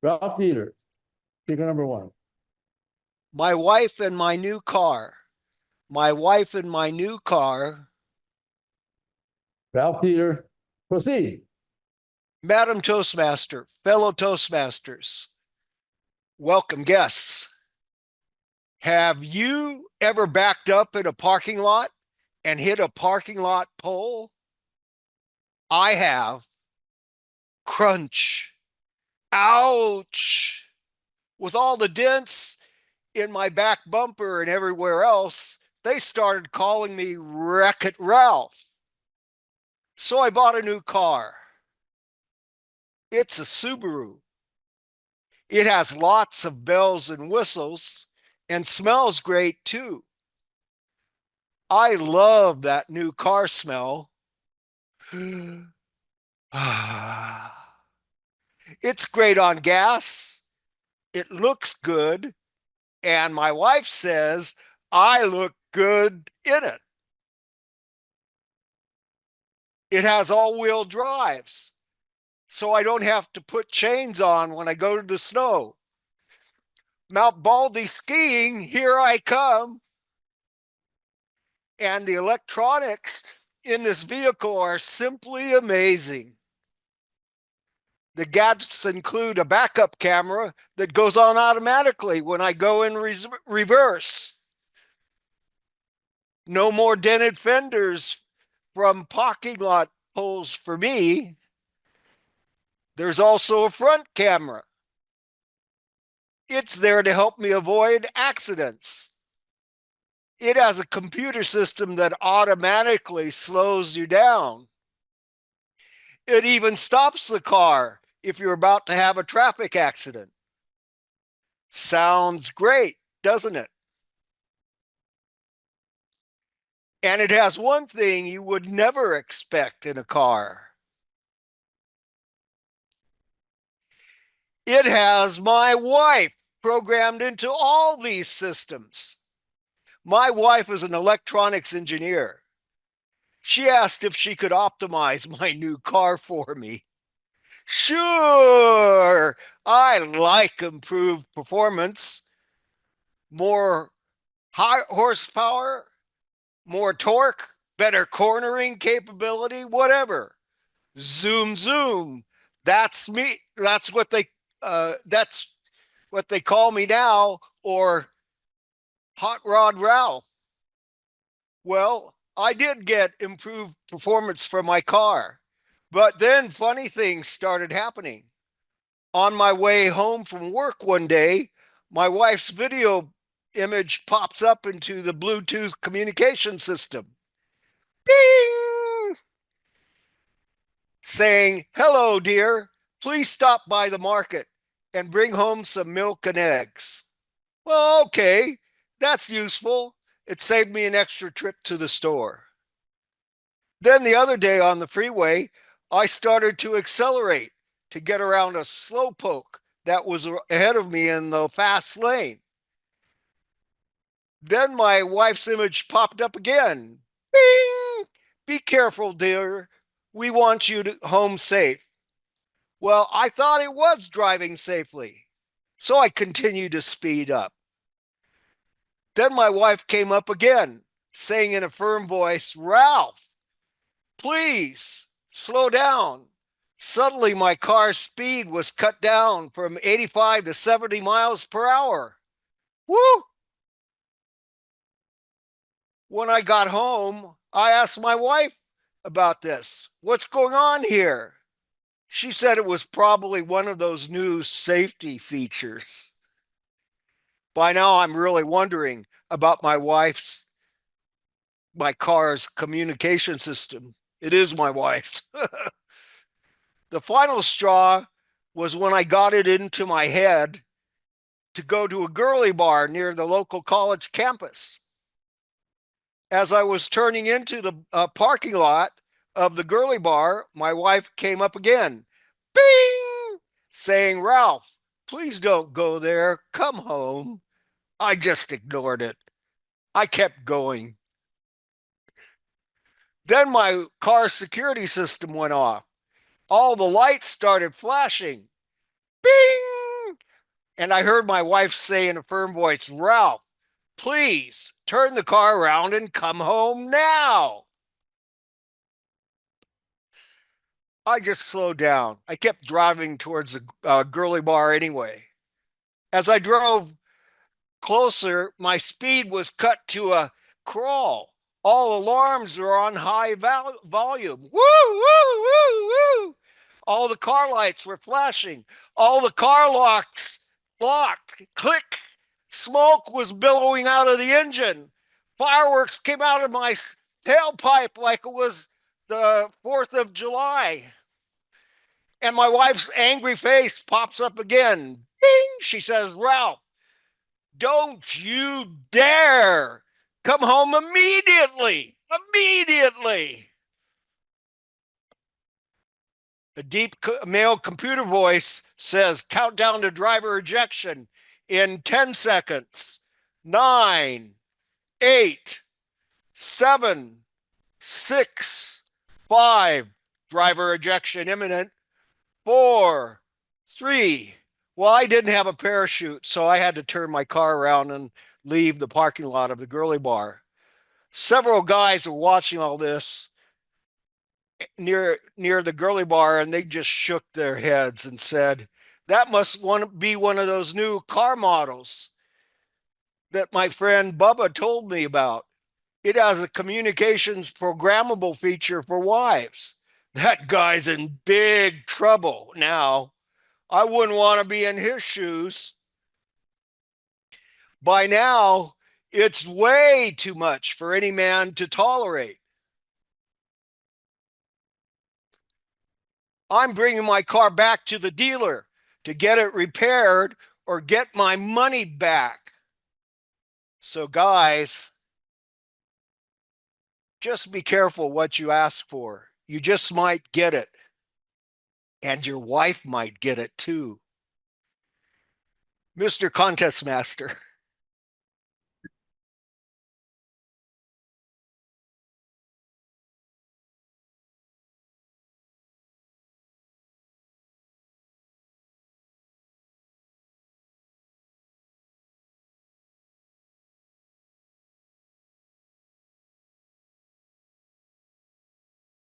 Ralph Peter, speaker number one. My wife and my new car. My wife and my new car. Ralph Peter, proceed. Madam Toastmaster, fellow Toastmasters, welcome guests. Have you ever backed up in a parking lot and hit a parking lot pole? I have. Crunch. Ouch. With all the dents in my back bumper and everywhere else, they started calling me Wreck-It Ralph. So I bought a new car. It's a Subaru. It has lots of bells and whistles and smells great too. I love that new car smell. It's great on gas. It looks good. And my wife says I look good in it. It has all-wheel drives, so I don't have to put chains on when I go to the snow. Mount Baldy skiing, here I come. And the electronics in this vehicle are simply amazing. The gadgets include a backup camera that goes on automatically when I go in reverse. No more dented fenders from parking lot poles for me. There's also a front camera. It's there to help me avoid accidents. It has a computer system that automatically slows you down. It even stops the car if you're about to have a traffic accident. Sounds great, doesn't it? And it has one thing you would never expect in a car. It has my wife programmed into all these systems. My wife is an electronics engineer. She asked if she could optimize my new car for me. Sure, I like improved performance, more high horsepower, more torque, better cornering capability, whatever. Zoom, zoom. That's me. That's what they call me now, or Hot Rod Ralph. Well, I did get improved performance from my car, but then funny things started happening. On my way home from work one day, my wife's video image pops up into the Bluetooth communication system. Ding! Saying, "Hello, dear. Please stop by the market and bring home some milk and eggs." Well, okay, that's useful. It saved me an extra trip to the store. Then the other day on the freeway, I started to accelerate to get around a slowpoke that was ahead of me in the fast lane. Then my wife's image popped up again. Bing! Be careful, dear. We want you to home safe. Well, I thought it was driving safely, so I continued to speed up. Then my wife came up again, saying in a firm voice, "Ralph, please slow down." Suddenly, my car's speed was cut down from 85 to 70 miles per hour. Woo! When I got home, I asked my wife about this. What's going on here? She said it was probably one of those new safety features. By now, I'm really wondering about my car's communication system. It is my wife's. The final straw was when I got it into my head to go to a girly bar near the local college campus. As I was turning into the parking lot of the girly bar, my wife came up again, bing, saying, "Ralph, please don't go there. Come home." I just ignored it. I kept going. Then my car security system went off. All the lights started flashing. Bing! And I heard my wife say in a firm voice, Ralph, please turn the car around and come home now. I just slowed down. I kept driving towards the girly bar anyway. As I drove closer, my speed was cut to a crawl. All alarms were on high volume. Woo, woo, woo, woo. All the car lights were flashing. All the car locks locked. Click. Smoke was billowing out of the engine. Fireworks came out of my tailpipe like it was the 4th of July. And my wife's angry face pops up again. Ding! She says, Ralph, don't you dare come home immediately. Immediately. A deep male computer voice says, countdown to driver ejection in 10 seconds. 9, 8, 7, 6, 5. Driver ejection imminent. 4, 3. Well, I didn't have a parachute, so I had to turn my car around and leave the parking lot of the girly bar. Several guys were watching all this near the girly bar, and they just shook their heads and said, that must be one of those new car models that my friend Bubba told me about. It has a communications programmable feature for wives. That guy's in big trouble now. I wouldn't want to be in his shoes. By now, it's way too much for any man to tolerate. I'm bringing my car back to the dealer to get it repaired or get my money back. So, guys, just be careful what you ask for. You just might get it. And your wife might get it too. Mr. Contest Master.